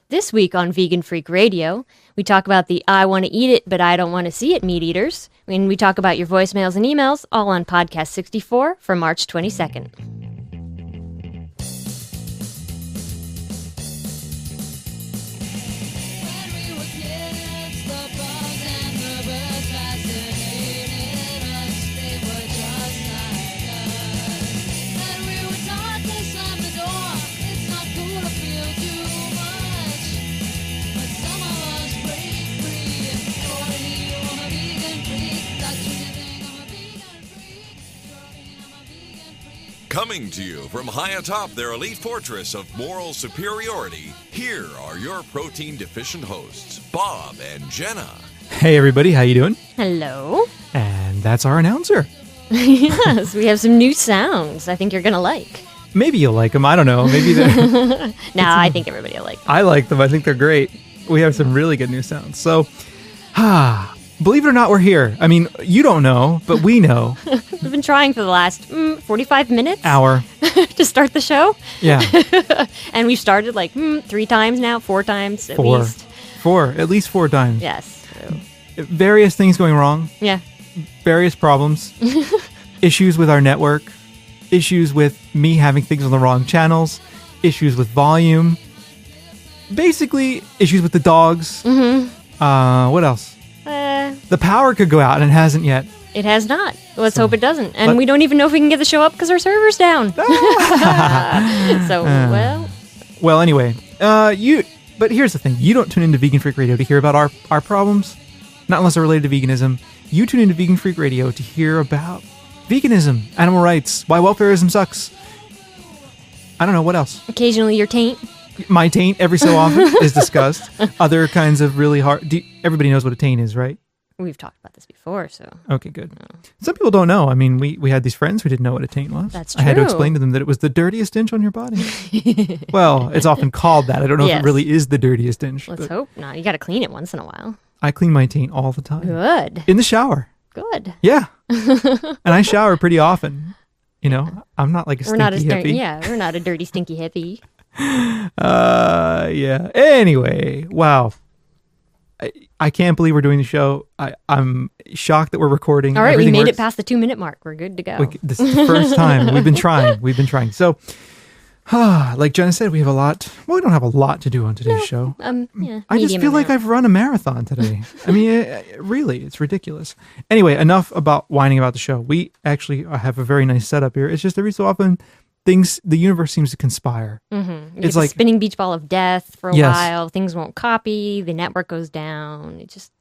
This week on Vegan Freak Radio, we talk about the I want to eat it, but I don't want to see it meat eaters. And we talk about your voicemails and emails, all on Podcast 64 for March 22nd. Coming to you from high atop their elite fortress of moral superiority, here are your protein-deficient hosts, Bob and Jenna. Hey everybody, how you doing? Hello. And that's our announcer. Yes, we have some new sounds I think you're going to like. Maybe you'll like them, I don't know. Maybe they're... I think everybody will like them. I like them, I think they're great. We have some really good new sounds. So, believe it or not, we're here. I mean, you don't know, but we know. We've been trying for the last 45 minutes. Hour. To start the show. Yeah. And we've started like 3 times now, 4 times at least. At least 4 times. Yes. So. Various things going wrong. Yeah. Various problems. Issues with our network. Issues with me having things on the wrong channels. Issues with volume. Basically, issues with the dogs. Mm-hmm. What else? The power could go out and it hasn't yet. It has not. Let's hope it doesn't. And we don't even know if we can get the show up because our server's down. Well, anyway, but here's the thing. You don't tune into Vegan Freak Radio to hear about our problems, not unless they're related to veganism. You tune into Vegan Freak Radio to hear about veganism, animal rights, why welfareism sucks. I don't know, what else? Occasionally your taint. My taint, every so often, is discussed. Other kinds of really hard... everybody knows what a taint is, right? We've talked about this before, so... Okay, good. Some people don't know. I mean, we had these friends who didn't know what a taint was. That's true. I had to explain to them that it was the dirtiest inch on your body. Well, it's often called that. I don't know if it really is the dirtiest inch. Let's hope not. You got to clean it once in a while. I clean my taint all the time. Good. In the shower. Good. Yeah. And I shower pretty often. You know, I'm not like a stinky hippie. Yeah, we're not a dirty, stinky hippie. Yeah. Anyway, wow. I can't believe we're doing the show. I'm shocked that we're recording. All right, Everything we made works. it past the 2-minute mark. We're good to go. This is the first time. We've been trying. So, like Jenna said, we have a lot. Well, we don't have a lot to do on today's show. I just feel like I've run a marathon today. I mean, really, it's ridiculous. Anyway, enough about whining about the show. We actually have a very nice setup here. It's just every so often... the universe seems to conspire. Mm-hmm. It's like a spinning beach ball of death for a while. Things won't copy. The network goes down. It just,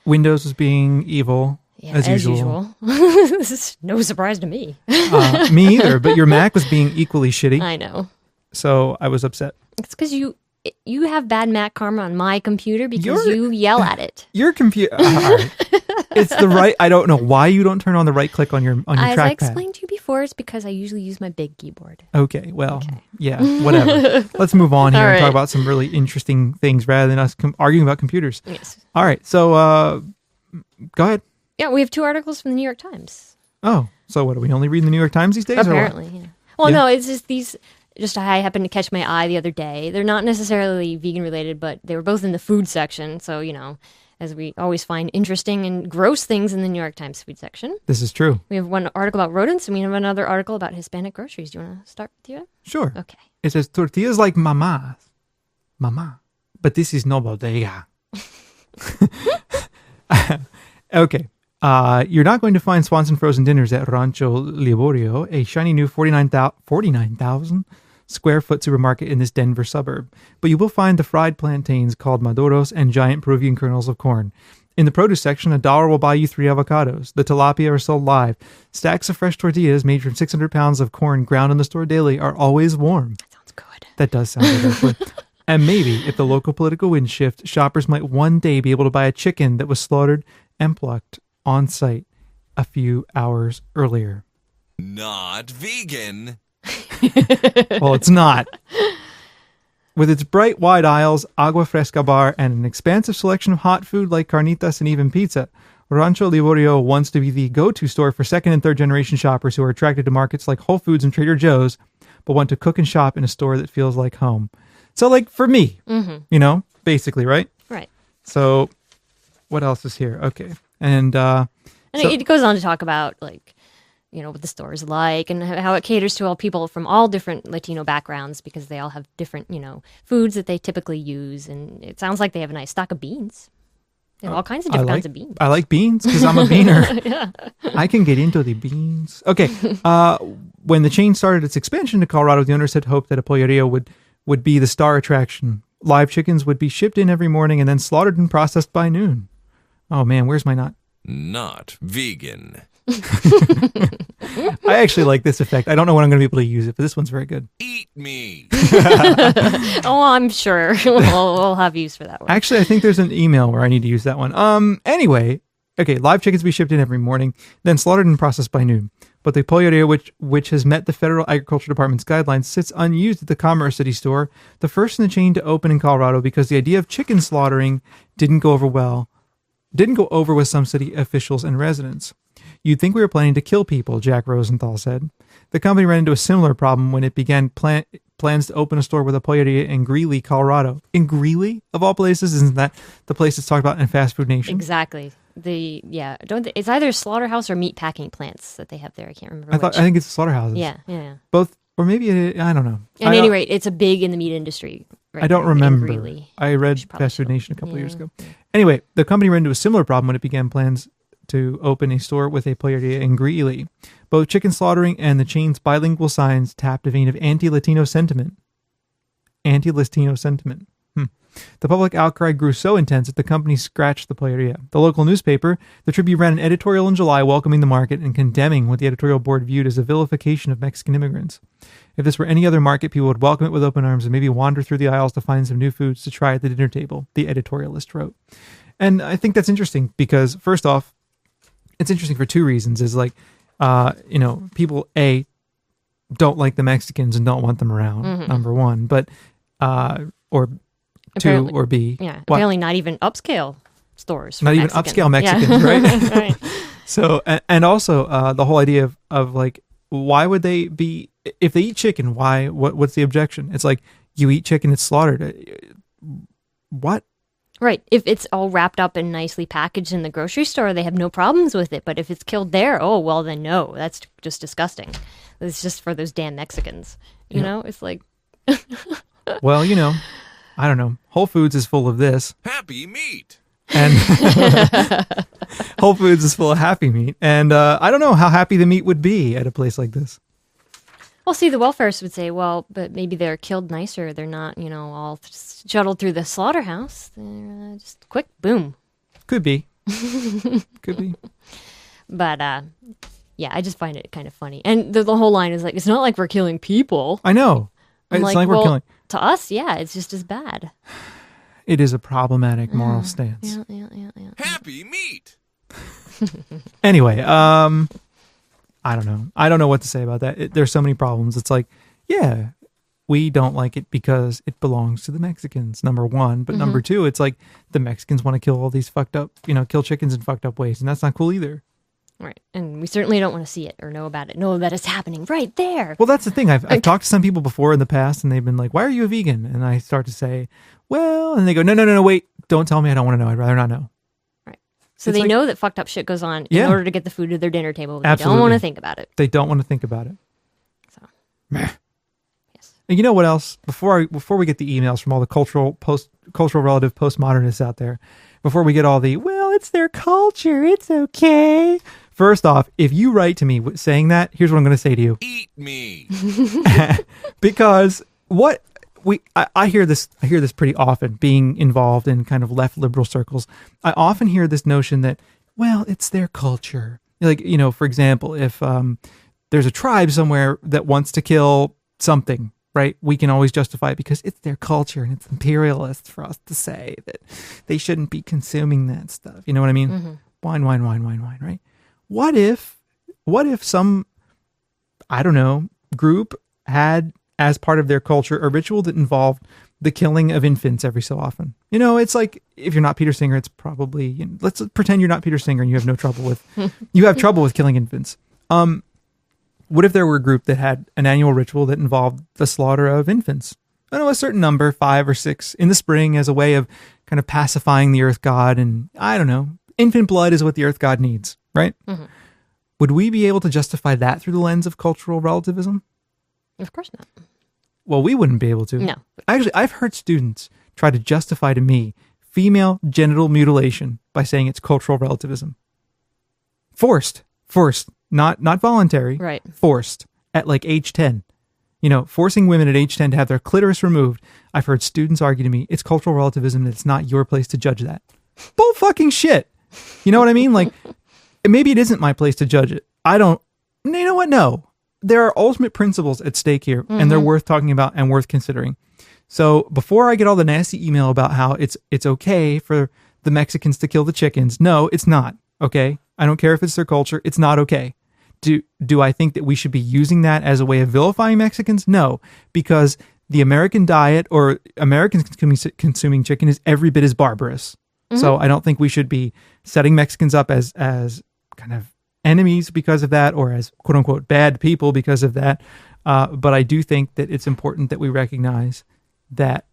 Windows is being evil, as usual. This is no surprise to me. Me either, but your Mac was being equally shitty. I know. So I was upset. It's because you have bad Mac karma on my computer because you yell at it. Your computer... It's the right... I don't know why you don't turn on the right click on your trackpad. As I explained to you before, it's because I usually use my big keyboard. Okay, well, yeah, whatever. Let's move on here and talk about some really interesting things rather than us arguing about computers. Yes. All right, so go ahead. Yeah, we have 2 articles from the New York Times. Oh, so what, are we only reading the New York Times these days? Apparently, yeah. Well, no, it's just these... Just I happened to catch my eye the other day. They're not necessarily vegan related, but they were both in the food section. So, you know, as we always find interesting and gross things in the New York Times food section. This is true. We have one article about rodents, and we have another article about Hispanic groceries. Do you want to start with you? Sure. Okay. It says tortillas like mama, but this is no bodega. Okay. You're not going to find Swanson frozen dinners at Rancho Liborio, a shiny new 49,000 square foot supermarket in this Denver suburb. But you will find the fried plantains called maduros and giant Peruvian kernels of corn. In the produce section, $1 will buy you 3 avocados. The tilapia are sold live. Stacks of fresh tortillas made from 600 pounds of corn ground in the store daily are always warm. That sounds good. That does sound good, actually. And maybe, if the local political winds shift, shoppers might one day be able to buy a chicken that was slaughtered and plucked on site a few hours earlier. Not vegan. Well, it's not. With its bright, wide aisles, agua fresca bar, and an expansive selection of hot food like carnitas and even pizza, Rancho Liborio wants to be the go-to store for second and third generation shoppers who are attracted to markets like Whole Foods and Trader Joe's, but want to cook and shop in a store that feels like home. So like for me, basically, right? Right. So what else is here? Okay. And it goes on to talk about like, what the store is like and how it caters to all people from all different Latino backgrounds because they all have different, foods that they typically use. And it sounds like they have a nice stock of beans. They have all kinds of different kinds of beans. I like beans because I'm a beaner. Yeah. I can get into the beans. Okay. When the chain started its expansion to Colorado, the owners had hoped that a polleria would be the star attraction. Live chickens would be shipped in every morning and then slaughtered and processed by noon. Oh man, where's my not? Not vegan. I actually like this effect. I don't know when I'm going to be able to use it, but this one's very good. Eat me. Oh, I'm sure we'll have use for that one. Actually, I think there's an email where I need to use that one. Anyway, okay, live chickens be shipped in every morning, then slaughtered and processed by noon. But the polleria, which has met the Federal Agriculture Department's guidelines, sits unused at the Commerce City store, the first in the chain to open in Colorado because the idea of chicken slaughtering didn't go over with some city officials and residents. You'd think we were planning to kill people, Jack Rosenthal said. The company ran into a similar problem when it began plans to open a store with a polleria in Greeley, Colorado. In Greeley, of all places? Isn't that the place that's talked about in Fast Food Nation? Exactly. It's either slaughterhouse or meat packing plants that they have there. I can't remember which. I think it's slaughterhouses. Yeah. Both, or maybe, I don't know. At any rate, it's a big in the meat industry. Right, I don't remember. Greeley. I read Fast Food Nation a couple years ago. Anyway, the company ran into a similar problem when it began plans to open a store with a polleria in Greeley. Both chicken slaughtering and the chain's bilingual signs tapped a vein of anti-Latino sentiment. The public outcry grew so intense that the company scratched the polleria. The local newspaper, the Tribune, ran an editorial in July welcoming the market and condemning what the editorial board viewed as a vilification of Mexican immigrants. If this were any other market, people would welcome it with open arms and maybe wander through the aisles to find some new foods to try at the dinner table, the editorialist wrote. And I think that's interesting because, first off, it's interesting for two reasons. Is like, people, A, don't like the Mexicans and don't want them around, number one. But, or two, or B. Yeah, apparently not even upscale stores. Not even upscale Mexicans, right? Right. So, and also the whole idea of like, why would they be, if they eat chicken, what's the objection? It's like, you eat chicken, it's slaughtered. What? Right. If it's all wrapped up and nicely packaged in the grocery store, they have no problems with it. But if it's killed there, oh, well, then no. That's just disgusting. It's just for those damn Mexicans. You know? It's like... Well, I don't know. Whole Foods is full of this. Happy meat. And Whole Foods is full of happy meat. And I don't know how happy the meat would be at a place like this. Well, see, the welfareists would say, well, but maybe they're killed nicer. They're not, all shuttled through the slaughterhouse. They're just quick, boom. Could be. Could be. But, I just find it kind of funny. And the whole line is like, it's not like we're killing people. I know. It's like, not like we're killing. To us, yeah, it's just as bad. It is a problematic moral stance. Yeah. Happy meat. Anyway, I don't know. I don't know what to say about that. There's so many problems. It's like, yeah, we don't like it because it belongs to the Mexicans, number one. But number two, it's like the Mexicans want to kill all these fucked up, kill chickens in fucked up ways. And that's not cool either. Right. And we certainly don't want to see it or know about it. Know that it's happening right there. Well, that's the thing. I've talked to some people before in the past and they've been like, why are you a vegan? And I start to say, well, and they go, no, wait, don't tell me. I don't want to know. I'd rather not know. So they know that fucked up shit goes on in order to get the food to their dinner table. They don't want to think about it. They don't want to think about it. So, yes. And you know what else? Before we get the emails from all the cultural relative postmodernists out there, before we get all the, well, it's their culture, it's okay. First off, if you write to me saying that, here's what I'm going to say to you. Eat me. Because I hear this pretty often, being involved in kind of left liberal circles. I often hear this notion that, well, it's their culture. Like, for example, if there's a tribe somewhere that wants to kill something, right? We can always justify it because it's their culture and it's imperialist for us to say that they shouldn't be consuming that stuff. You know what I mean? Mm-hmm. Wine, right? What if some, I don't know, group had as part of their culture a ritual that involved the killing of infants every so often? It's like, if you're not Peter Singer, it's probably, let's pretend you're not Peter Singer and you have no trouble with, you have trouble with killing infants. What if there were a group that had an annual ritual that involved the slaughter of infants I know a certain number, 5 or 6, in the spring as a way of kind of pacifying the earth god. And I don't know, infant blood is what the earth god needs, right? Mm-hmm. Would we be able to justify that through the lens of cultural relativism? Of course not. Well, we wouldn't be able to. No. Actually, I've heard students try to justify to me female genital mutilation by saying it's cultural relativism. Forced, not voluntary, right? Forced at like age 10. Forcing women at age 10 to have their clitoris removed. I've heard students argue to me, it's cultural relativism and it's not your place to judge that. Bull fucking shit. You know what I mean? Like, maybe it isn't my place to judge it. You know what? No. There are ultimate principles at stake here, mm-hmm. and they're worth talking about and worth considering. So before I get all the nasty email about how it's okay for the Mexicans to kill the chickens, no, it's not. Okay? I don't care if it's their culture. It's not okay. Do I think that we should be using that as a way of vilifying Mexicans? No, because the American diet or Americans consuming chicken is every bit as barbarous. Mm-hmm. So I don't think we should be setting Mexicans up as kind of enemies because of that, or as quote unquote bad people because of that. But I do think that it's important that we recognize that,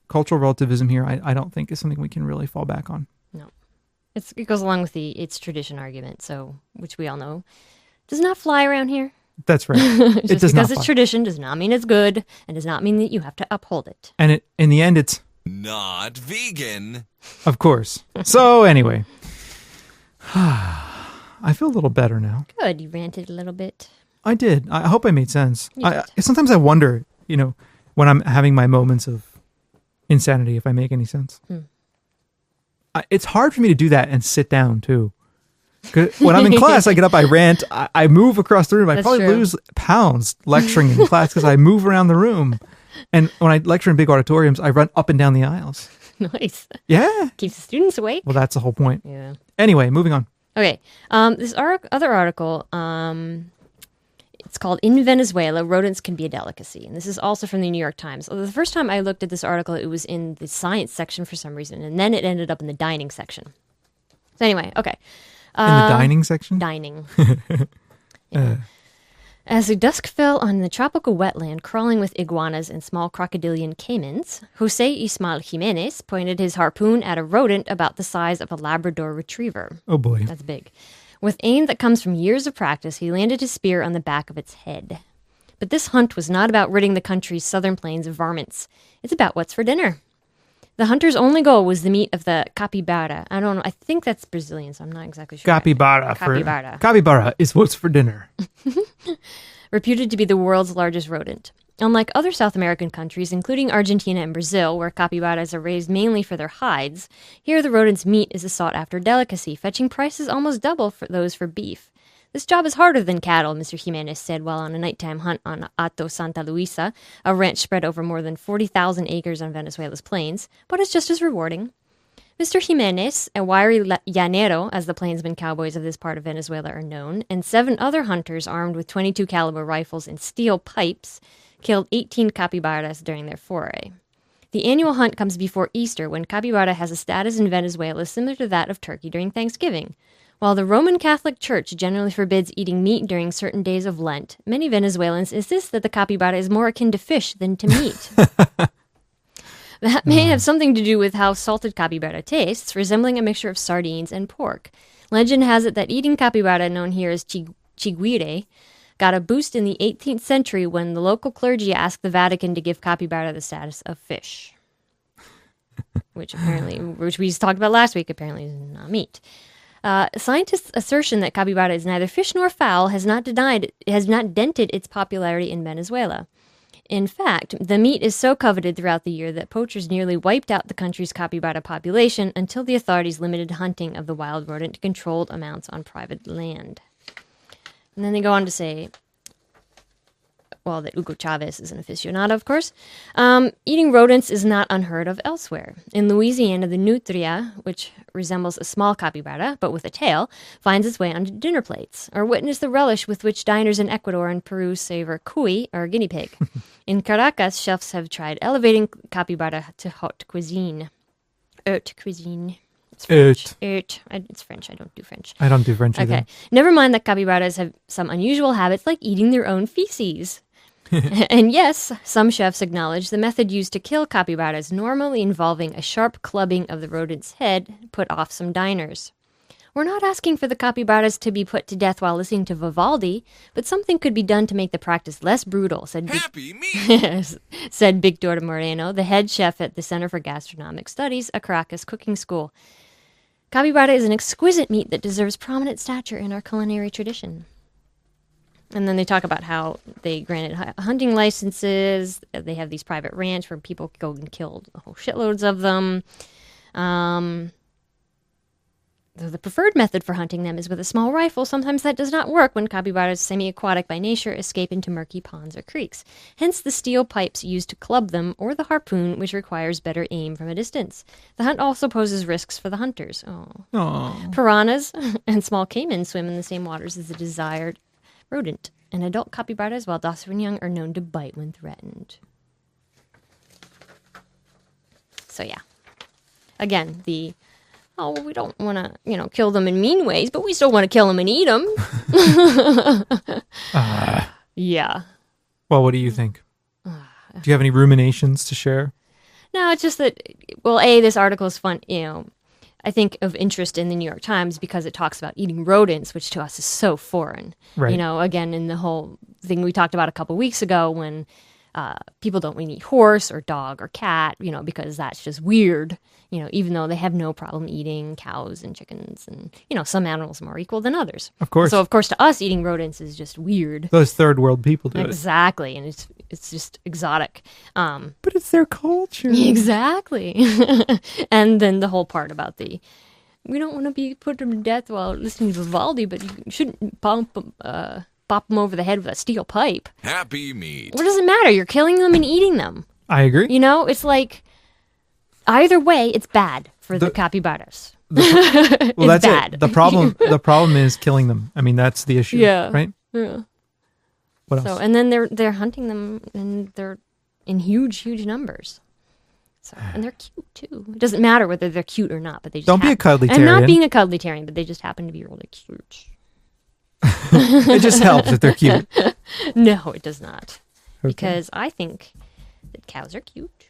cultural relativism here, I don't think is something we can really fall back on. No. It goes along with it's tradition argument, so which we all know does not fly around here. That's right. Just because it's tradition does not mean it's good, and does not mean that you have to uphold it. And in the end, it's not vegan. Of course. So anyway, I feel a little better now. Good. You ranted a little bit. I did. I hope I made sense. Sometimes I wonder, when I'm having my moments of insanity, if I make any sense. It's hard for me to do that and sit down too. 'Cause when I'm in class, I get up, I rant, I move across the room. I probably lose pounds lecturing in class because I move around the room. And when I lecture in big auditoriums, I run up and down the aisles. Nice. Yeah. Keeps the students awake. Well, that's the whole point. Yeah. Anyway, moving on. Okay. This other article, it's called In Venezuela, Rodents Can Be a Delicacy. And this is also from the New York Times. The first time I looked at this article, it was in the science section for some reason. And then it ended up in the dining section. So anyway, okay. In the dining section? Dining. Yeah. As the dusk fell on the tropical wetland crawling with iguanas and small crocodilian caimans, Jose Ismael Jimenez pointed his harpoon at a rodent about the size of a Labrador retriever. Oh boy. That's big. With aim that comes from years of practice, he landed his spear on the back of its head. But this hunt was not about ridding the country's southern plains of varmints. It's about what's for dinner. The hunter's only goal was the meat of the capybara. I don't know. I think that's Brazilian, so I'm not exactly sure. Capybara. Capybara is what's for dinner. Reputed to be the world's largest rodent. Unlike other South American countries, including Argentina and Brazil, where capybaras are raised mainly for their hides, here the rodent's meat is a sought-after delicacy, fetching prices almost double for those for beef. This job is harder than cattle, Mr. Jimenez said while on a nighttime hunt on Hato Santa Luisa, a ranch spread over more than 40,000 acres on Venezuela's plains, but it's just as rewarding. Mr. Jimenez, a wiry llanero, as the plainsman cowboys of this part of Venezuela are known, and 7 other hunters armed with .22 caliber rifles and steel pipes killed 18 capybaras during their foray. The annual hunt comes before Easter, when capybara has a status in Venezuela similar to that of turkey during Thanksgiving. While the Roman Catholic Church generally forbids eating meat during certain days of Lent, many Venezuelans insist that the capybara is more akin to fish than to meat. That may have something to do with how salted capybara tastes, resembling a mixture of sardines and pork. Legend has it that eating capybara, known here as chiguire, got a boost in the 18th century when the local clergy asked the Vatican to give capybara the status of fish. Which we talked about last week, apparently is not meat. Scientists' assertion that capybara is neither fish nor fowl has not dented its popularity in Venezuela. In fact, the meat is so coveted throughout the year that poachers nearly wiped out the country's capybara population until the authorities limited hunting of the wild rodent to controlled amounts on private land. And then they go on to say, well, that Hugo Chavez is an aficionado, of course. Eating rodents is not unheard of elsewhere. In Louisiana, the nutria, which resembles a small capybara, but with a tail, finds its way onto dinner plates. Or witness the relish with which diners in Ecuador and Peru savor cuy, or guinea pig. In Caracas, chefs have tried elevating capybara to haute cuisine. Haute cuisine. It's French. It's French. I don't do French. I don't do French either. Okay. Never mind that capybaras have some unusual habits, like eating their own feces. And yes, some chefs acknowledge the method used to kill capybaras, normally involving a sharp clubbing of the rodent's head, put off some diners. We're not asking for the capybaras to be put to death while listening to Vivaldi, but something could be done to make the practice less brutal, said said Victor Moreno, the head chef at the Center for Gastronomic Studies, a Caracas cooking school. Capybara is an exquisite meat that deserves prominent stature in our culinary tradition. And then they talk about how they granted hunting licenses. They have these private ranch where people go and kill whole shitloads of them. The preferred method for hunting them is with a small rifle. Sometimes that does not work when capybaras, semi-aquatic by nature, escape into murky ponds or creeks. Hence the steel pipes used to club them, or the harpoon, which requires better aim from a distance. The hunt also poses risks for the hunters. Piranhas and small caiman swim in the same waters as the desired rodent. And adult capybaras, while docile and young, are known to bite when threatened. So yeah. Again, we don't want to, kill them in mean ways, but we still want to kill them and eat them. Yeah. Well, what do you think? Do you have any ruminations to share? No, it's just that, this article is fun, I think of interest in the New York Times because it talks about eating rodents, which to us is so foreign. Right. Again, in the whole thing we talked about a couple weeks ago when people don't want to eat horse or dog or cat, because that's just weird, even though they have no problem eating cows and chickens and, some animals are more equal than others. Of course. So, of course, to us, eating rodents is just weird. Those third world people do Exactly. And it's just exotic. But it's their culture. Exactly. And then the whole part about we don't want to be put to death while listening to Vivaldi, but you shouldn't pop them over the head with a steel pipe. Happy meat. What does it matter? You're killing them and eating them. I agree. It's like either way, it's bad for the capybaras. That's bad. it. The problem is killing them. I mean, that's the issue. Yeah. Right? Yeah. What else? So, and then they're hunting them, and they're in huge numbers. So, and they're cute too. It doesn't matter whether they're cute or not, but they just don't be a cuddly and terrier. not being a cuddly terrier, but they just happen to be really cute. It just helps if they're cute. No, it does not. Okay. Because I think that cows are cute.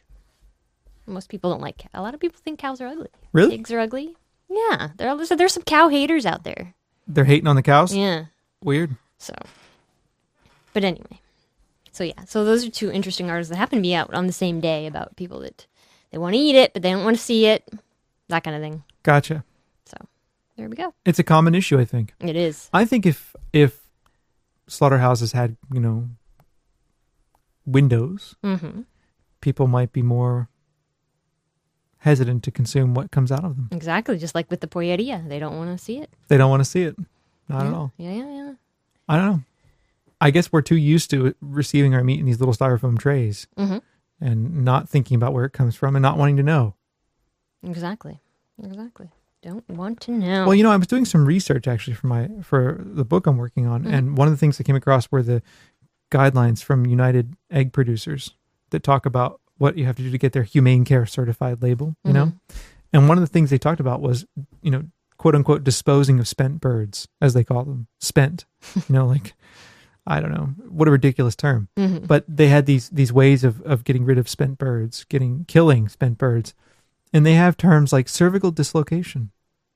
Most people don't like a lot of people think cows are ugly. Really? Pigs are ugly. Yeah, there's some cow haters out there. They're hating on the cows? Yeah. Weird. So, but anyway. So yeah, so those are two interesting articles that happen to be out on the same day about people that they want to eat it, but they don't want to see it. That kind of thing. Gotcha. So, there we go. It's a common issue, I think. It is. I think if slaughterhouses had, windows, people might be more hesitant to consume what comes out of them. Exactly, just like with the polleria. They don't want to see it. They don't want to see it. Not at all. Yeah. I don't know. I guess we're too used to receiving our meat in these little styrofoam trays and not thinking about where it comes from and not wanting to know. Exactly. Don't want to know. Well, I was doing some research actually for the book I'm working on, and one of the things I came across were the guidelines from United Egg Producers that talk about what you have to do to get their humane care certified label, and one of the things they talked about was, quote unquote, disposing of spent birds, as they call them, spent, like, I don't know, what a ridiculous term, but they had these ways of getting rid of spent birds, killing spent birds. And they have terms like cervical dislocation.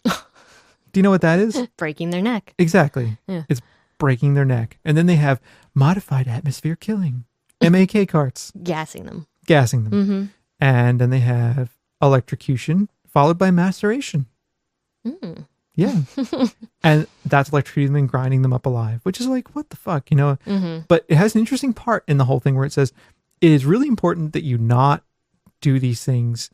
Do you know what that is? Breaking their neck. Exactly. Yeah. It's breaking their neck. And then they have modified atmosphere killing, MAK carts. Gassing them. And then they have electrocution followed by maceration. Yeah. And that's electrocuting them and grinding them up alive, which is like, what the fuck, But it has an interesting part in the whole thing where it says, it is really important that you not do these things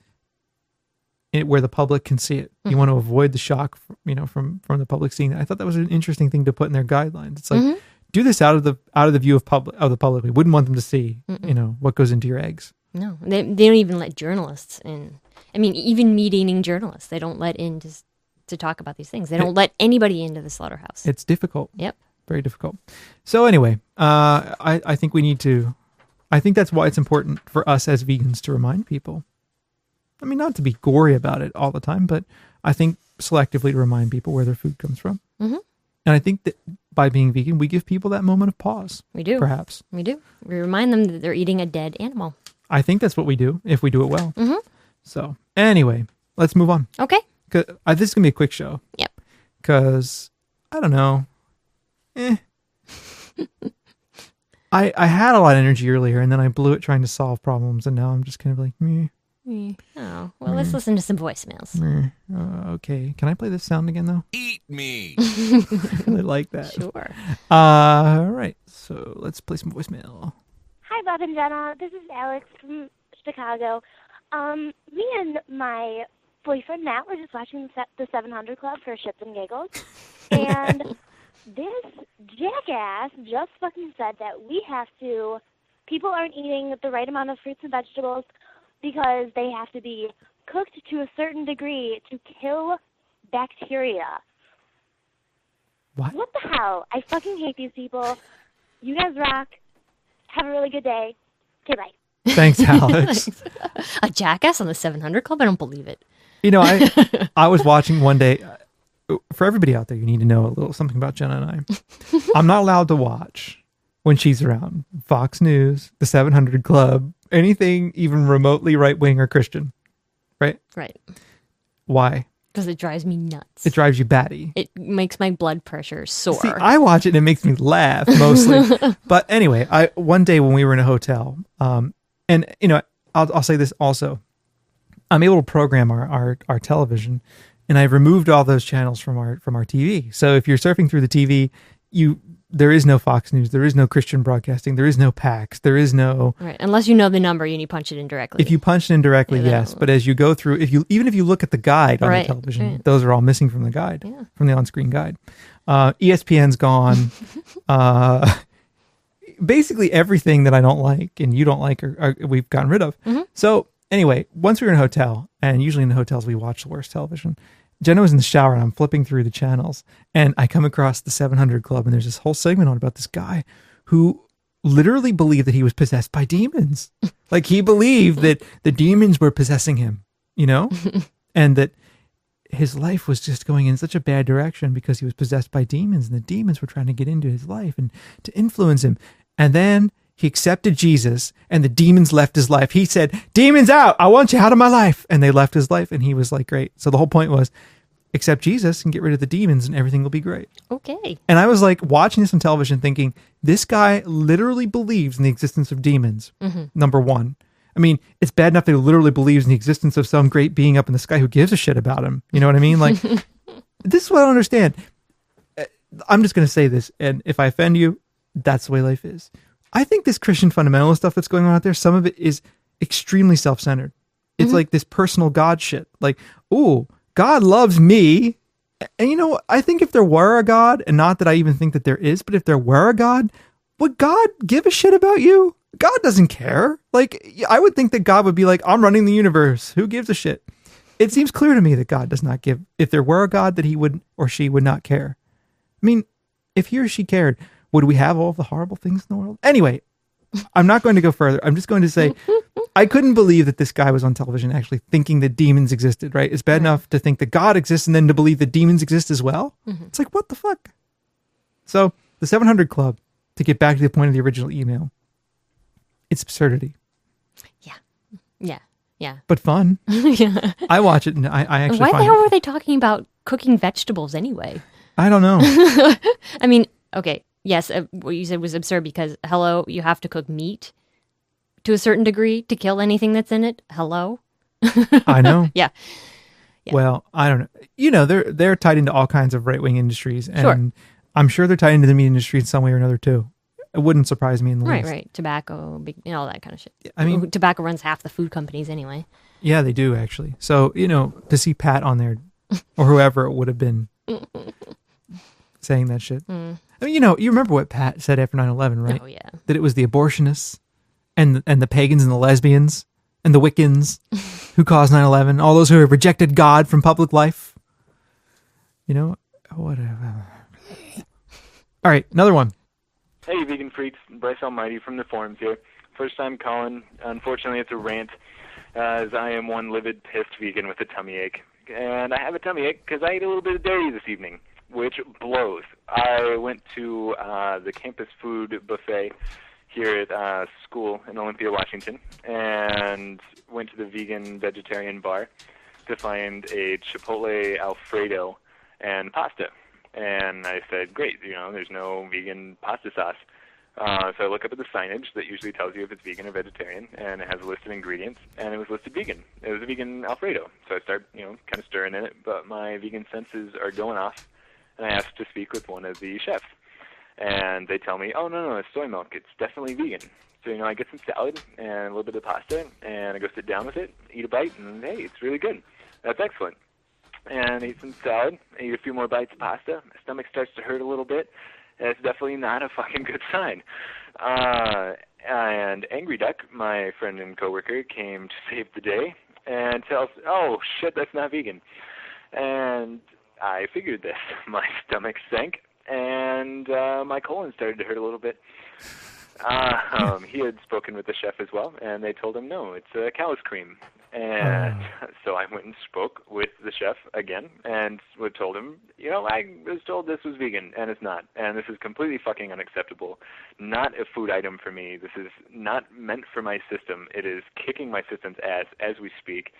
where the public can see it. You want to avoid the shock, from the public seeing it. I thought that was an interesting thing to put in their guidelines. It's like, do this out of the view of the public. We wouldn't want them to see, what goes into your eggs. No, they don't even let journalists in. I mean, even meat-eating journalists, they don't let in to talk about these things. They don't let anybody into the slaughterhouse. It's difficult. Yep. Very difficult. So anyway, I think we need to, I think that's why it's important for us as vegans to remind people. I mean, not to be gory about it all the time, but I think selectively to remind people where their food comes from. And I think that by being vegan, we give people that moment of pause. We do. Perhaps. We do. We remind them that they're eating a dead animal. I think that's what we do if we do it well. Mm-hmm. So anyway, let's move on. Okay. This is going to be a quick show. Yep. Because, I don't know. I had a lot of energy earlier, and then I blew it trying to solve problems, and now I'm just kind of like, meh. Oh, well, let's listen to some voicemails. Okay. Can I play this sound again, though? Eat me. I really like that. Sure. All right. So let's play some voicemail. Hi, Bob and Jenna. This is Alex from Chicago. Me and my boyfriend, Matt, were just watching the 700 Club for shits and giggles. And this jackass just fucking said that people aren't eating the right amount of fruits and vegetables because they have to be cooked to a certain degree to kill bacteria. What? What the hell? I fucking hate these people. You guys rock. Have a really good day. Okay, bye. Thanks, Alex. A jackass on the 700 Club? I don't believe it. You know, I was watching one day. For everybody out there, you need to know a little something about Jenna and I. I'm not allowed to watch when she's around Fox News, the 700 Club, anything even remotely right-wing or Christian. Right? Right. Why? Because it drives me nuts. It drives you batty. It makes my blood pressure soar. See, I watch it and it makes me laugh mostly. But anyway, one day when we were in a hotel, and you know, I'll say this also. I'm able to program our television, and I've removed all those channels from our TV. So if you're surfing through the TV, there is no Fox News, there is no Christian broadcasting, there is no PAX, there is no right. Unless you know the number and you punch it in directly. If you punch it in directly, yes. But as you go through, even if you look at the guide on the television, those are all missing from the guide, from the on-screen guide. ESPN's gone. Basically everything that I don't like and you don't like we've gotten rid of. Mm-hmm. So anyway, once we were in a hotel, and usually in the hotels we watch the worst television. Jenna was in the shower and I'm flipping through the channels and I come across the 700 Club and there's this whole segment on about this guy who literally believed that he was possessed by demons. Like he believed that the demons were possessing him, you know, and that his life was just going in such a bad direction because he was possessed by demons and the demons were trying to get into his life and to influence him. And then he accepted Jesus and the demons left his life. He said, demons out, I want you out of my life. And they left his life and he was like, great. So the whole point was accept Jesus and get rid of the demons and everything will be great. Okay. And I was like watching this on television thinking, this guy literally believes in the existence of demons. Mm-hmm. Number one. I mean, it's bad enough that he literally believes in the existence of some great being up in the sky who gives a shit about him. You know what I mean? Like, this is what I don't understand. I'm just going to say this. And if I offend you, that's the way life is. I think this Christian fundamentalist stuff that's going on out there, some of it is extremely self-centered. It's like this personal God shit. Like, ooh, God loves me. And you know, I think if there were a God, and not that I even think that there is, but if there were a God, would God give a shit about you? God doesn't care. Like, I would think that God would be like, I'm running the universe. Who gives a shit? It seems clear to me that God does not give. If there were a God, that he would or she would not care. I mean, if he or she cared, would we have all of the horrible things in the world? Anyway, I'm not going to go further. I'm just going to say, I couldn't believe that this guy was on television actually thinking that demons existed, right? It's bad enough to think that God exists and then to believe that demons exist as well. Mm-hmm. It's like, what the fuck? So the 700 Club, to get back to the point of the original email, it's absurdity. Yeah. But fun. Yeah. I watch it and I actually Why the hell were they talking about cooking vegetables anyway? I don't know. I mean, okay. Yes, what you said was absurd because, hello, you have to cook meat to a certain degree to kill anything that's in it. Hello? I know. Yeah. Well, I don't know. You know, they're tied into all kinds of right-wing industries. And sure. I'm sure they're tied into the meat industry in some way or another, too. It wouldn't surprise me in the least. Right. Tobacco, all that kind of shit. I mean, tobacco runs half the food companies anyway. Yeah, they do, actually. So, you know, to see Pat on there, or whoever it would have been saying that shit. I mean, you know, you remember what Pat said after 9/11, right? Oh, yeah. That it was the abortionists and the pagans and the lesbians and the Wiccans who caused 9/11, all those who have rejected God from public life. You know, whatever. All right, another one. Hey, vegan freaks. Bryce Almighty from the forums here. First time calling. Unfortunately, it's a rant, as I am one livid, pissed vegan with a tummy ache. And I have a tummy ache because I ate a little bit of dairy this evening. which blows. I went to the campus food buffet here at school in Olympia, Washington, and went to the vegan-vegetarian bar to find a Chipotle Alfredo and pasta. And I said, great, there's no vegan pasta sauce. So I look up at the signage that usually tells you if it's vegan or vegetarian, and it has a list of ingredients, and it was listed vegan. It was a vegan Alfredo. So I start, kind of stirring in it, but my vegan senses are going off, and I asked to speak with one of the chefs. And they tell me, oh, no, it's soy milk. It's definitely vegan. So, I get some salad and a little bit of pasta, and I go sit down with it, eat a bite, and hey, it's really good. That's excellent. And I eat some salad, I eat a few more bites of pasta. My stomach starts to hurt a little bit. And it's definitely not a fucking good sign. And Angry Duck, my friend and coworker, came to save the day and tells, oh, shit, that's not vegan. And I figured this. My stomach sank, and my colon started to hurt a little bit. He had spoken with the chef as well, and they told him, no, it's cow's cream. And so I went and spoke with the chef again and told him, I was told this was vegan, and it's not. And this is completely fucking unacceptable. Not a food item for me. This is not meant for my system. It is kicking my system's ass as we speak.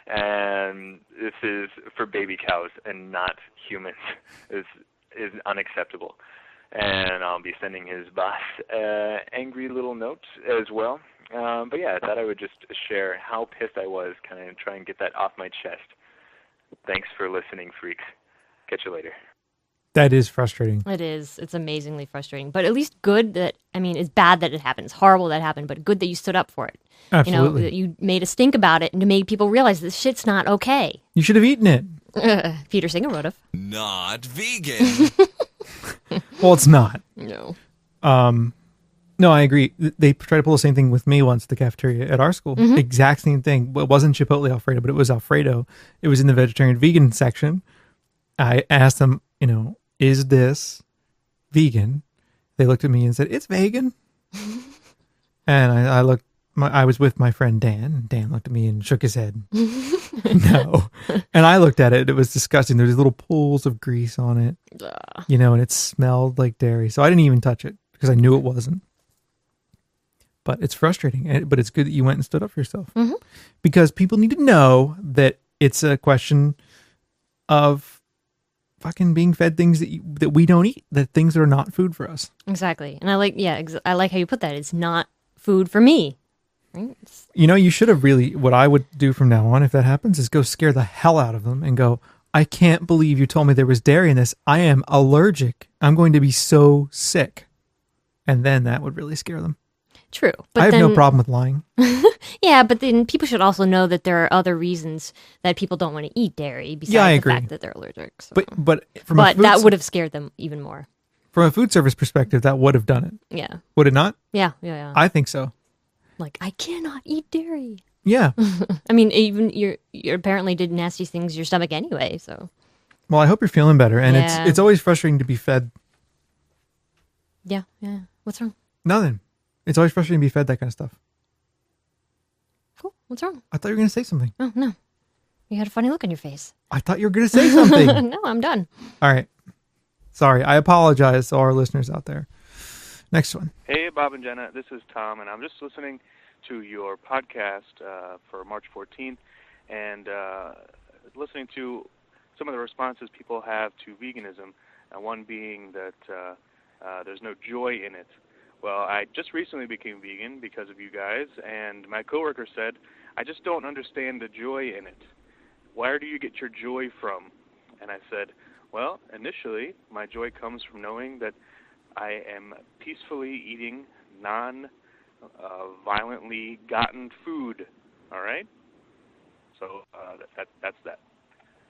And this is for baby cows and not humans. Is unacceptable. And I'll be sending his boss angry little note as well. But yeah, I thought I would just share how pissed I was, kind of try and get that off my chest. Thanks for listening, freaks. Catch you later. That is frustrating. It is. It's amazingly frustrating. But at least good that, it's bad that it happened. It's horrible that it happened, but good that you stood up for it. Absolutely. That you made a stink about it and to make people realize this shit's not okay. You should have eaten it. Peter Singer would have. Not vegan. Well, it's not. No. No, I agree. They tried to pull the same thing with me once at the cafeteria at our school. Mm-hmm. Exact same thing. It wasn't Chipotle Alfredo, but it was Alfredo. It was in the vegetarian vegan section. I asked them, is this vegan? They looked at me and said, it's vegan. And I was with my friend Dan, and Dan looked at me and shook his head. No. And I looked at it. It was disgusting. There was little pools of grease on it, and it smelled like dairy. So I didn't even touch it because I knew it wasn't. But it's frustrating. But it's good that you went and stood up for yourself. Mm-hmm. Because people need to know that it's a question of fucking being fed things that we don't eat, that things that are not food for us. Exactly. And I like how you put that. It's not food for me. Right? You should have what I would do from now on if that happens is go scare the hell out of them and go, I can't believe you told me there was dairy in this. I am allergic. I'm going to be so sick. And then that would really scare them. True. But I have no problem with lying. Yeah, but then people should also know that there are other reasons that people don't want to eat dairy besides the fact that they're allergic. So. But that would have scared them even more. From a food service perspective, that would have done it. Yeah. Would it not? Yeah. I think so. Like, I cannot eat dairy. Yeah. Even you apparently did nasty things to your stomach anyway, so. Well, I hope you're feeling better. And it's always frustrating to be fed. Yeah. What's wrong? Nothing. It's always frustrating to be fed that kind of stuff. Cool. What's wrong? I thought you were going to say something. Oh, no. You had a funny look on your face. I thought you were going to say something. No, I'm done. All right. Sorry. I apologize to all our listeners out there. Next one. Hey, Bob and Jenna. This is Tom, and I'm just listening to your podcast for March 14th and listening to some of the responses people have to veganism, one being that there's no joy in it. Well, I just recently became vegan because of you guys, and my coworker said, I just don't understand the joy in it. Where do you get your joy from? And I said, well, initially, my joy comes from knowing that I am peacefully eating non-violently gotten food, all right? So that's that.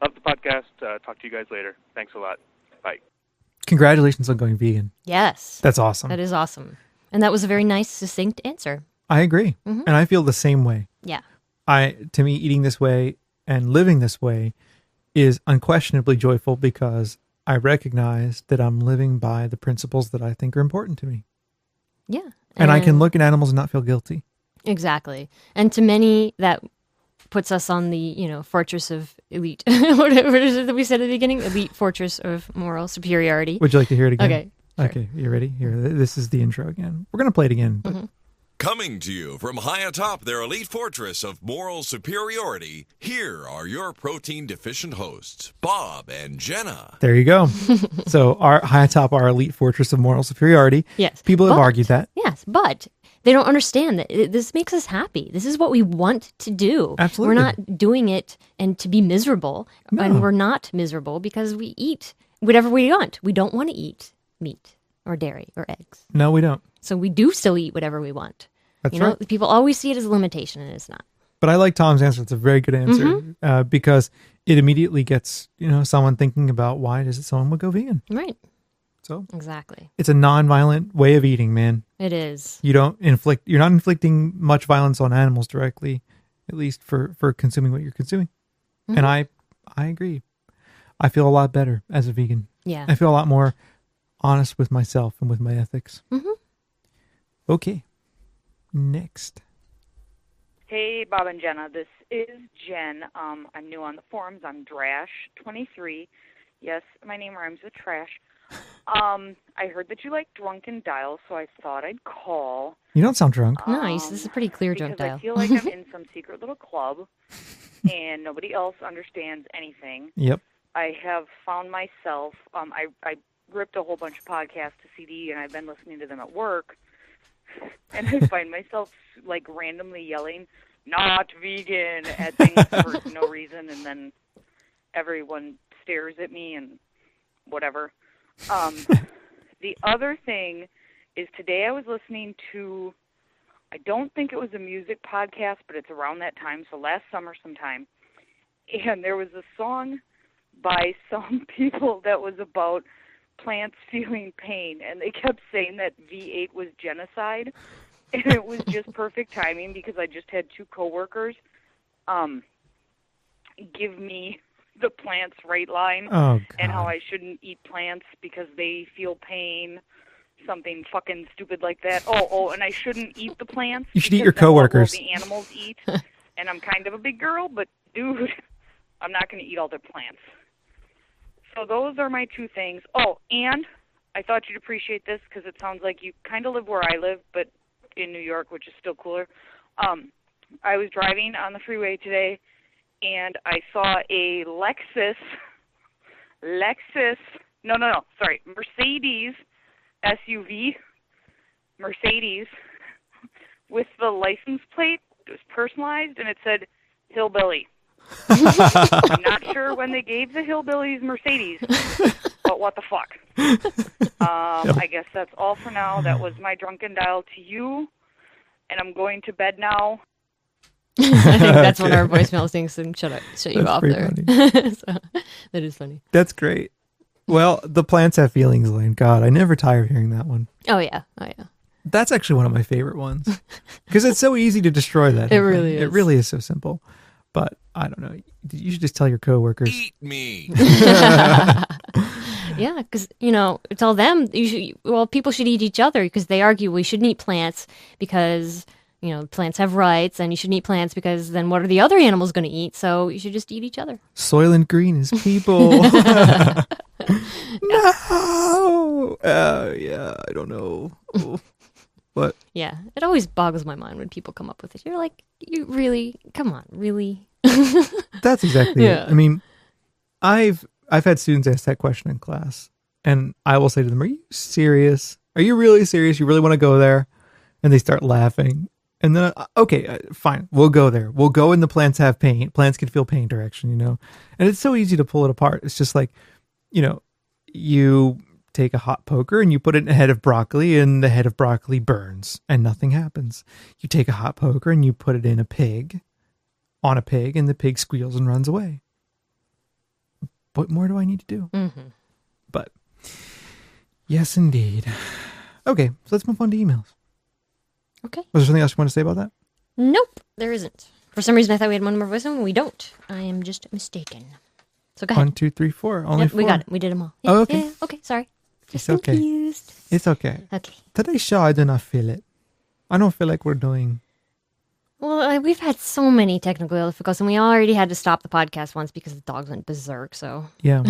Love the podcast. Talk to you guys later. Thanks a lot. Bye. Congratulations on going vegan. Yes. That's awesome. That is awesome. And that was a very nice, succinct answer. I agree. Mm-hmm. And I feel the same way. Yeah. To me, eating this way and living this way is unquestionably joyful because I recognize that I'm living by the principles that I think are important to me. Yeah. And I can look at animals and not feel guilty. Exactly. And to many that puts us on the, fortress of elite, whatever it is that we said at the beginning, elite fortress of moral superiority. Would you like to hear it again? Okay. Sure. Okay, you ready? Here, this is the intro again. We're going to play it again. But... Coming to you from high atop their elite fortress of moral superiority, here are your protein-deficient hosts, Bob and Jenna. There you go. So high atop our elite fortress of moral superiority. Yes. People have argued that. Yes, but they don't understand that this makes us happy. This is what we want to do. Absolutely. We're not doing it and to be miserable. No. And we're not miserable because we eat whatever we want. We don't want to eat meat or dairy or eggs. No, we don't. So we do still eat whatever we want. That's right. People always see it as a limitation, and it's not. But I like Tom's answer. It's a very good answer because it immediately gets someone thinking about why does it someone would go vegan. Right. So exactly, it's a non-violent way of eating, man. It is. You're not inflicting much violence on animals directly, at least for consuming what you're consuming. And I agree. I feel a lot better as a vegan. Yeah. I feel a lot more honest with myself and with my ethics. Okay. Next. Hey, Bob and Jenna. This is Jen. I'm new on the forums. I'm Drash23. Yes, my name rhymes with trash. I heard that you like drunken dial, so I thought I'd call. You don't sound drunk. Nice. This is a pretty clear drunk dial. Because I feel like I'm in some secret little club, and nobody else understands anything. Yep. I have found myself, I ripped a whole bunch of podcasts to CD, and I've been listening to them at work. And I find myself, like, randomly yelling, "Not vegan," at things for no reason, and then everyone stares at me and whatever. The other thing is today I was listening to, I don't think it was a music podcast, but it's around that time, so last summer sometime. And there was a song by some people that was about plants feeling pain, and they kept saying that V8 was genocide, and it was just perfect timing because I just had two coworkers give me the plants right line and how I shouldn't eat plants because they feel pain, something fucking stupid like that. Oh, and I shouldn't eat the plants. You should eat your coworkers. The animals eat, and I'm kind of a big girl, but dude, I'm not going to eat all their plants. So those are my two things. Oh, and I thought you'd appreciate this because it sounds like you kind of live where I live, but in New York, which is still cooler. I was driving on the freeway today, and I saw a Mercedes SUV, Mercedes, with the license plate. It was personalized, and it said Hillbilly. I'm not sure when they gave the hillbillies Mercedes, but what the fuck. I guess that's all for now. That was my drunken dial to you, and I'm going to bed now. I think that's one of our voicemail things and shut you off there. So, that is funny. That's great. Well, the plants have feelings, Elaine. God, I never tire of hearing that one. Oh yeah. That's actually one of my favorite ones because it's so easy to destroy that. It really is. It really is so simple. But I don't know. You should just tell your coworkers. Eat me. Yeah, because, tell them, people should eat each other because they argue we shouldn't eat plants because, plants have rights and you shouldn't eat plants because then what are the other animals going to eat? So you should just eat each other. Soylent Green is people. No. Yeah, I don't know. What? Yeah, it always boggles my mind when people come up with it. You're like, you really? Come on, really? That's exactly it. I mean, I've had students ask that question in class, and I will say to them, "Are you serious? Are you really serious? You really want to go there?" And they start laughing. And then, okay, fine, we'll go there. We'll go in the plants have pain. Plants can feel pain direction, And it's so easy to pull it apart. It's just like, you take a hot poker and you put it in a head of broccoli and the head of broccoli burns and nothing happens. You take a hot poker and you put it in on a pig and the pig squeals and runs away. What more do I need to do? Mm-hmm. But yes, indeed. Okay, so let's move on to emails. Okay. Was there something else you want to say about that? Nope, there isn't. For some reason, I thought we had one more voicemail, and we don't. I am just mistaken. So go ahead. 1, 2, 3, 4. Only 4. We got it. We did them all. Yeah, oh, okay. Yeah, okay, sorry. Just it's confused. Okay. It's okay. Okay. Today's show, I do not feel it. I don't feel like we're doing Well, we've had so many technical difficulties, and we already had to stop the podcast once because the dogs went berserk, so. Yeah.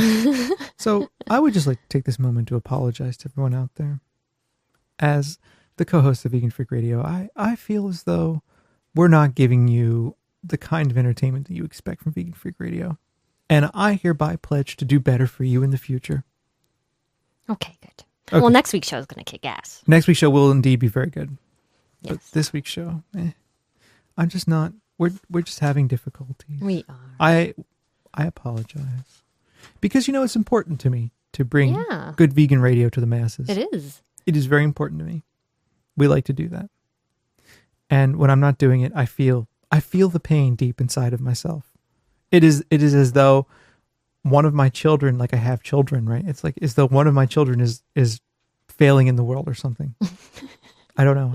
So I would just like to take this moment to apologize to everyone out there. As the co-host of Vegan Freak Radio, I feel as though we're not giving you the kind of entertainment that you expect from Vegan Freak Radio. And I hereby pledge to do better for you in the future. Okay, good. Okay. Well, next week's show is going to kick ass. Next week's show will indeed be very good. Yes. But this week's show, I'm just not, we're just having difficulties. We are. I apologize. Because, it's important to me to bring good vegan radio to the masses. It is. It is very important to me. We like to do that. And when I'm not doing it, I feel the pain deep inside of myself. It is as though one of my children, like I have children, right? It's like as though one of my children is failing in the world or something. I don't know.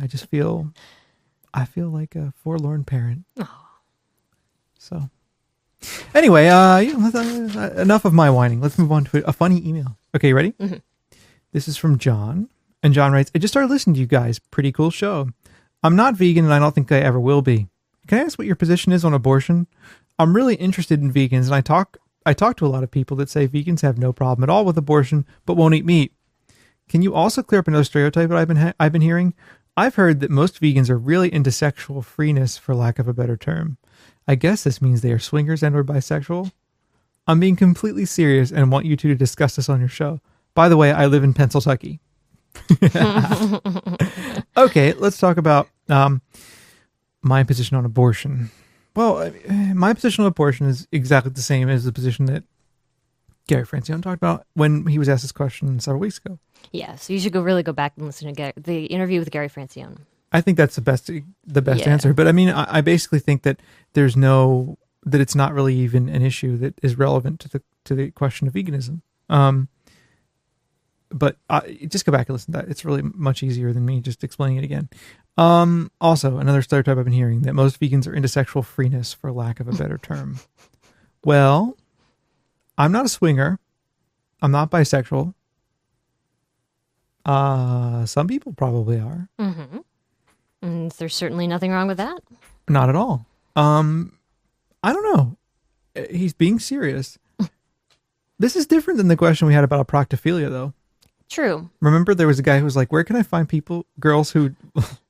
I feel like a forlorn parent. Oh. So anyway, enough of my whining. Let's move on to a funny email. Okay, you ready? Mm-hmm. This is from John. And John writes, I just started listening to you guys. Pretty cool show. I'm not vegan and I don't think I ever will be. Can I ask what your position is on abortion? I'm really interested in vegans, and I talk to a lot of people that say vegans have no problem at all with abortion, but won't eat meat. Can you also clear up another stereotype that I've been hearing? I've heard that most vegans are really into sexual freeness, for lack of a better term. I guess this means they are swingers and or bisexual. I'm being completely serious and want you two to discuss this on your show. By the way, I live in Pennsylvania. Okay, let's talk about my position on abortion. Well, my position on abortion is exactly the same as the position that Gary Francione talked about when he was asked this question several weeks ago. Yeah, so you should go back and listen to the interview with Gary Francione. I think that's the best answer. But I mean, I basically think that that it's not really even an issue that is relevant to the question of veganism. But just go back and listen to that. It's really much easier than me just explaining it again. Also, another stereotype I've been hearing, that most vegans are into sexual freeness, for lack of a better term. Well, I'm not a swinger. I'm not bisexual. Some people probably are. Mm-hmm. And there's certainly nothing wrong with that. Not at all. I don't know. He's being serious. This is different than the question we had about proctophilia, though. True. Remember, there was a guy who was like, "Where can I find girls who,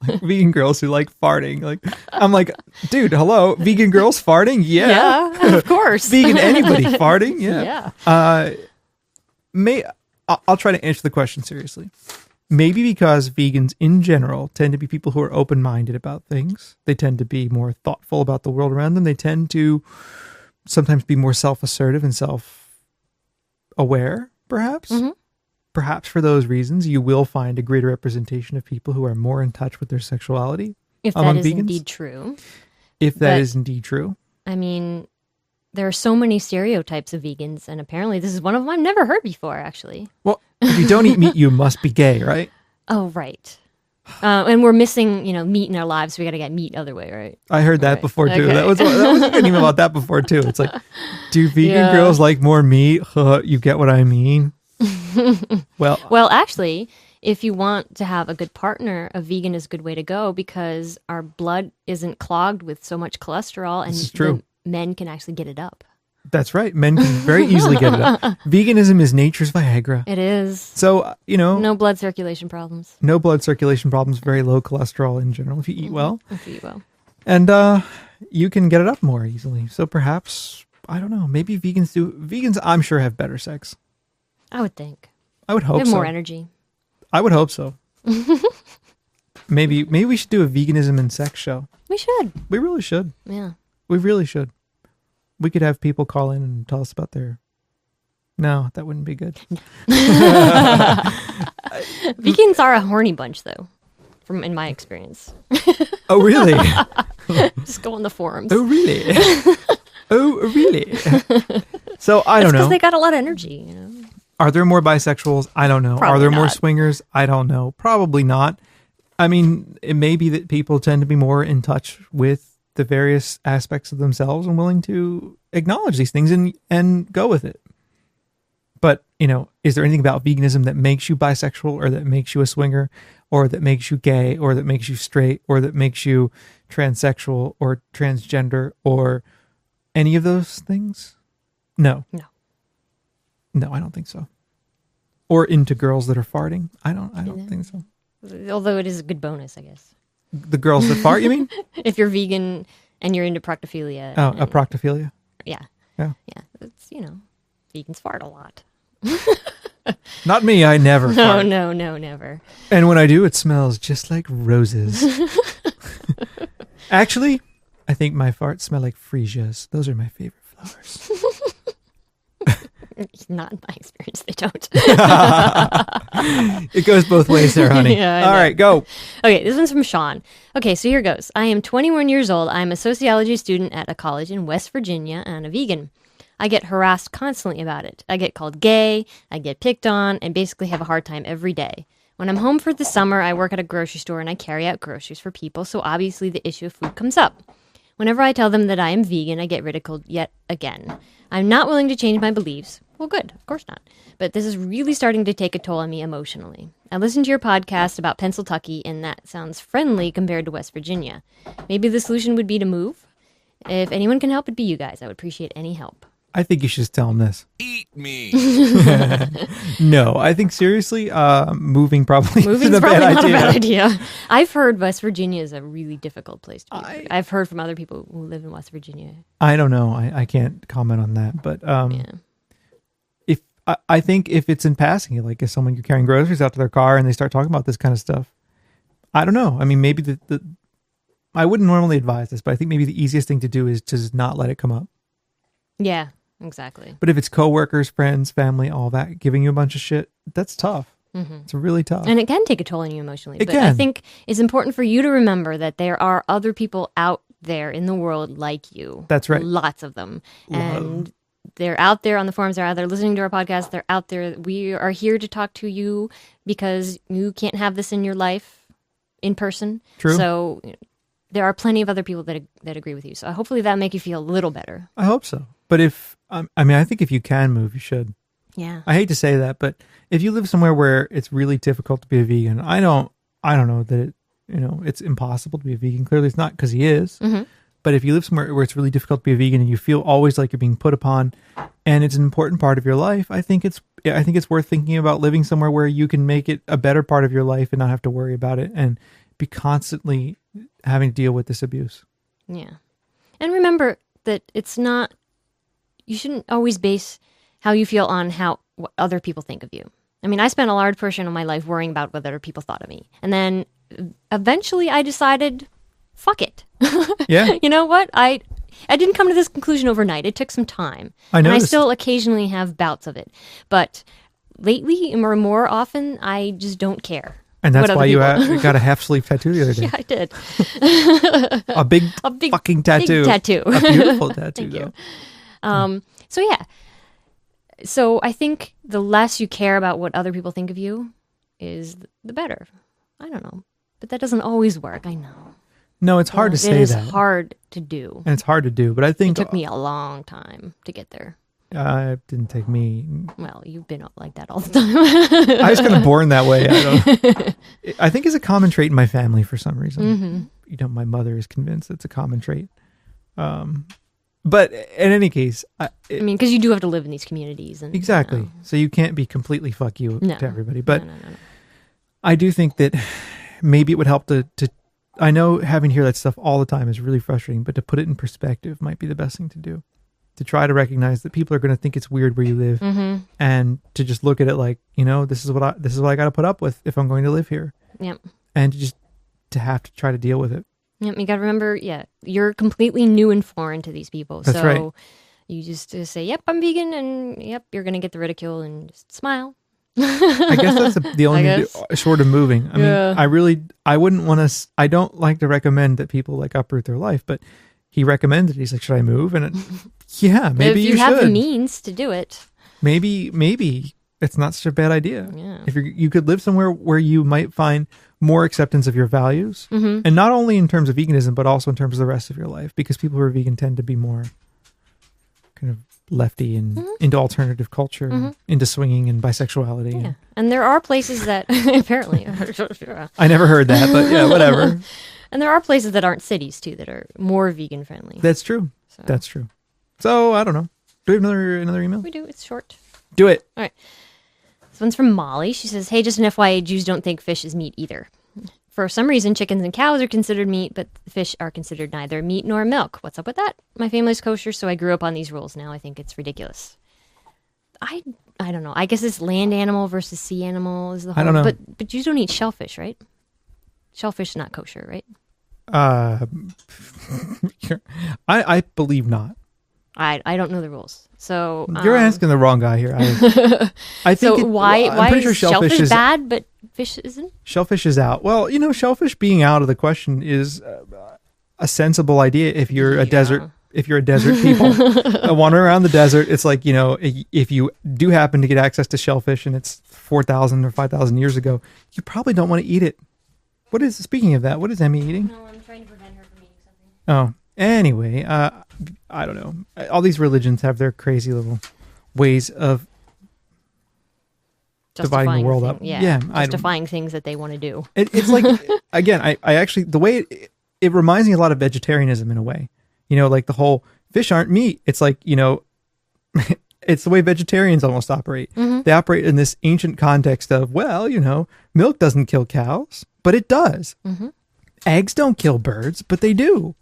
vegan girls who like farting?" Like, I'm like, dude, hello, vegan girls farting? Yeah, of course. Vegan anybody farting? Yeah. Yeah. I'll try to answer the question seriously. Maybe because vegans in general tend to be people who are open-minded about things. They tend to be more thoughtful about the world around them. They tend to sometimes be more self-assertive and self-aware, perhaps. Mm-hmm. Perhaps for those reasons, you will find a greater representation of people who are more in touch with their sexuality. If that is indeed true. If that is indeed true. I mean, there are so many stereotypes of vegans, and apparently this is one of them I've never heard before, actually. Well, if you don't eat meat, you must be gay, right? Oh, right. And we're missing, meat in our lives, so we got to get meat other way, right? I heard that before, too. Okay. That was a good email about that before, too. It's like, do vegan girls like more meat? You get what I mean? Well, actually, if you want to have a good partner, a vegan is a good way to go, because our blood isn't clogged with so much cholesterol, and the men can actually get it up. That's right. Men can very easily get it up. Veganism is nature's Viagra. It is. So, no blood circulation problems. No blood circulation problems, very low cholesterol in general if you eat well. If you eat well. And you can get it up more easily. So perhaps, I don't know, maybe vegans I'm sure have better sex. I would think. I would hope they have so. more energy. I would hope so. Maybe we should do a veganism and sex show. We should. We really should. Yeah. We really should. We could have people call in and tell us about their... No, that wouldn't be good. Vegans are a horny bunch, though, in my experience. Oh, really? Just go on the forums. Oh, really? Oh, really? So, I don't know. Because they got a lot of energy, Are there more bisexuals? I don't know. Probably Are there not. more swingers? I don't know. Probably not. I mean, it may be that people tend to be more in touch with the various aspects of themselves and willing to acknowledge these things and go with it. But, is there anything about veganism that makes you bisexual or that makes you a swinger? or that makes you gay, or that makes you straight, or that makes you transsexual or transgender or any of those things? No. No, I don't think so. Or into girls that are farting? I don't think so. Although it is a good bonus, I guess. The girls that fart, you mean? If you're vegan and you're into proctophilia. Oh, a proctophilia? Yeah. Yeah. Yeah. It's, vegans fart a lot. Not me, I never fart. No, never. And when I do, it smells just like roses. Actually, I think my farts smell like freesias. Those are my favorite flowers. Not in my experience, they don't. It goes both ways there, honey. Yeah, all right, go. Okay, this one's from Sean. Okay, so here goes. I am 21 years old. I'm a sociology student at a college in West Virginia and a vegan. I get harassed constantly about it. I get called gay, I get picked on, and basically have a hard time every day. When I'm home for the summer, I work at a grocery store and I carry out groceries for people, so obviously the issue of food comes up. Whenever I tell them that I am vegan, I get ridiculed yet again. I'm not willing to change my beliefs. Well, good. Of course not. But this is really starting to take a toll on me emotionally. I listened to your podcast about Pennsylvania, and that sounds friendly compared to West Virginia. Maybe the solution would be to move? If anyone can help, it'd be you guys. I would appreciate any help. I think you should just tell them this. Eat me. No, I think seriously, moving probably isn't a probably bad not idea. a bad idea. I've heard West Virginia is a really difficult place to be. I've heard from other people who live in West Virginia. I don't know. I can't comment on that. But if I think if it's in passing, like if someone you're carrying groceries out to their car and they start talking about this kind of stuff, I don't know. I mean, maybe the I wouldn't normally advise this, but I think maybe the easiest thing to do is to just not let it come up. Yeah. Exactly. But if it's coworkers, friends, family, all that, giving you a bunch of shit, that's tough. Mm-hmm. It's really tough. And it can take a toll on you emotionally. It but can. I think it's important for you to remember that there are other people out there in the world like you. That's right. Lots of them. And they're out there on the forums. They're out there listening to our podcast. They're out there. We are here to talk to you because you can't have this in your life in person. True. So there are plenty of other people that agree with you. So hopefully that'll make you feel a little better. I hope so. But if, I think if you can move, you should. Yeah. I hate to say that, but if you live somewhere where it's really difficult to be a vegan, I don't know that it, it's impossible to be a vegan. Clearly it's not, because he is. Mm-hmm. But if you live somewhere where it's really difficult to be a vegan and you feel always like you're being put upon and it's an important part of your life, I think it's worth thinking about living somewhere where you can make it a better part of your life and not have to worry about it and be constantly having to deal with this abuse. Yeah. And remember that you shouldn't always base how you feel on what other people think of you. I mean, I spent a large portion of my life worrying about what other people thought of me. And then eventually I decided, fuck it. Yeah. You know what? I didn't come to this conclusion overnight. It took some time. I noticed. And I still occasionally have bouts of it. But lately, or more often, I just don't care. And that's why you got a half-sleeve tattoo the other day. Yeah, I did. a big fucking tattoo. Big tattoo. A beautiful tattoo, Thank though. You. So yeah. So I think the less you care about what other people think of you is the better. I don't know. But that doesn't always work, I know. No, it's hard to say that. It is hard to do. And it's hard to do, but I think... It took me a long time to get there. It didn't take me... Well, you've been like that all the time. I was kind of born that way. I think it's a common trait in my family for some reason. Mm-hmm. My mother is convinced it's a common trait. But in any case... because you do have to live in these communities. And, exactly. So you can't be completely fuck you to everybody. But no. I do think that maybe it would help to... I know having to hear that stuff all the time is really frustrating, but to put it in perspective might be the best thing to do. To try to recognize that people are going to think it's weird where you live, and to just look at it like, this is what I got to put up with if I'm going to live here. Yep. And to have to try to deal with it. Yep. You got to remember, you're completely new and foreign to these people. That's right. You just say, "Yep, I'm vegan," and yep, you're going to get the ridicule, and just smile. I guess that's the only short of moving. I mean, I wouldn't want to. I don't like to recommend that people like uproot their life, but he recommended. He's like, "Should I move?" And maybe if you have the means to do it. Maybe it's not such a bad idea. Yeah. If you could live somewhere where you might find more acceptance of your values, and not only in terms of veganism, but also in terms of the rest of your life, because people who are vegan tend to be more kind of lefty and into alternative culture, and into swinging and bisexuality. Yeah. And there are places that apparently. I never heard that, but yeah, whatever. And there are places that aren't cities too that are more vegan friendly. That's true. So. That's true. So I don't know. Do we have another email? We do. It's short. Do it. All right. This one's from Molly. She says, "Hey, just an FYI, Jews don't think fish is meat either. For some reason, chickens and cows are considered meat, but fish are considered neither meat nor milk. What's up with that? My family's kosher, so I grew up on these rules. Now I think it's ridiculous." I don't know. I guess it's land animal versus sea animal is the whole. I don't know. But Jews don't eat shellfish, right? Shellfish is not kosher, right? I believe not. I don't know the rules. So You're asking the wrong guy here. I think so why pretty is sure shellfish bad, but fish isn't? Shellfish is out. Well, shellfish being out of the question is a sensible idea if you're a desert people wandering around the desert. It's like, if you do happen to get access to shellfish and it's 4,000 or 5,000 years ago, you probably don't want to eat it. Speaking of that, what is Emmy eating? No, I'm trying to prevent her from eating something. Oh, anyway, I don't know. All these religions have their crazy little ways of dividing the world up. Yeah, justifying things that they want to do. It's like, again, I actually, the way it reminds me a lot of vegetarianism in a way. Like the whole fish aren't meat. It's like, it's the way vegetarians almost operate. Mm-hmm. They operate in this ancient context of, milk doesn't kill cows, but it does. Mm-hmm. Eggs don't kill birds, but they do.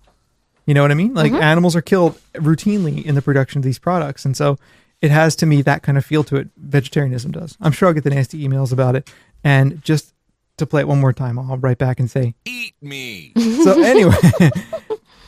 You know what I mean? Like animals are killed routinely in the production of these products. And so it has, to me, that kind of feel to it. Vegetarianism does. I'm sure I'll get the nasty emails about it. And just to play it one more time, I'll write back and say, "Eat me." So anyway,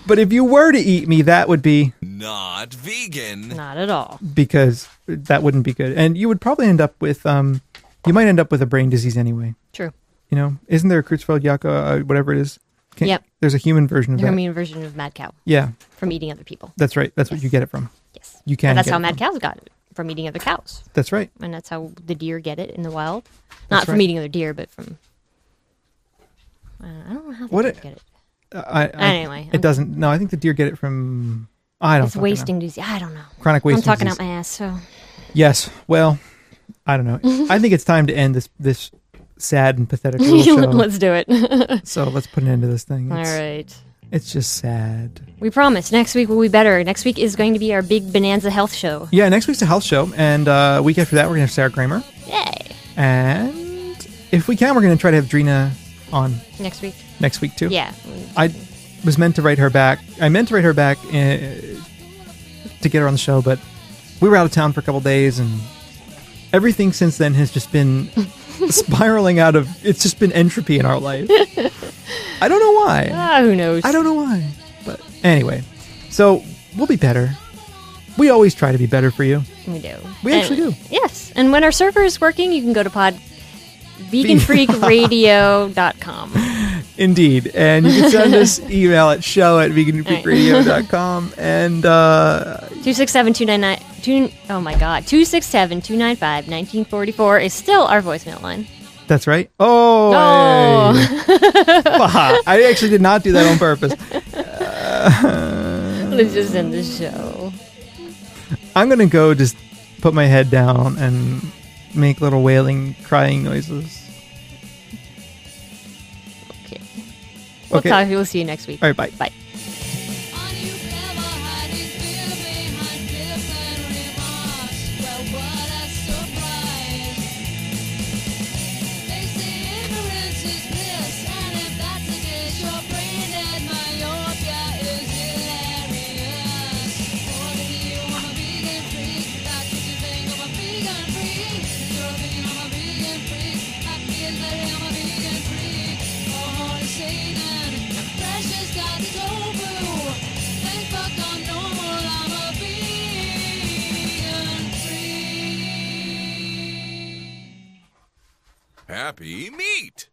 but if you were to eat me, that would be not vegan. Not at all. Because that wouldn't be good. And you would probably end up with, you might end up with a brain disease anyway. True. Isn't there a Creutzfeldt-Jakob, whatever it is? Yep. There's a human version of that. Human version of mad cow. Yeah. From eating other people. That's right. That's what you get it from. Yes. You can. And that's how mad cows got it, from eating other cows. That's right. And that's how the deer get it in the wild. That's Not from right. eating other deer, but from. I don't know how the deer get it. Anyway. It doesn't. No, I think the deer get it from. I don't know. It's wasting disease. I don't know. Chronic wasting I'm talking disease. out my ass, so. Yes. Well, I don't know. I think it's time to end this sad and pathetic little show. Let's do it. So let's put an end to this thing. All right. It's just sad. We promise next week will be better. Next week is going to be our big Bonanza health show. Yeah, next week's a health show, and a week after that we're going to have Sarah Kramer. Yay. And if we can, we're going to try to have Drina on next week too. Yeah. I was meant to write her back. I meant to write her back to get her on the show, but we were out of town for a couple days, and everything since then has just been spiraling out of. It's just been entropy in our life. I don't know why. Who knows? I don't know why. But anyway, so we'll be better. We always try to be better for you. We do. We actually do. Yes. And when our server is working, you can go to veganfreakradio.com. Indeed. And you can send us email at show@veganfreakradio.com and 267-299 oh my god, 267-295-1944 is still our voicemail line. That's right. Oh, hey. I actually did not do that on purpose. Let's just end the show. I'm going to go just put my head down and make little wailing, crying noises. Okay. Okay. We'll see you next week. All right, bye. Bye. Happy meat.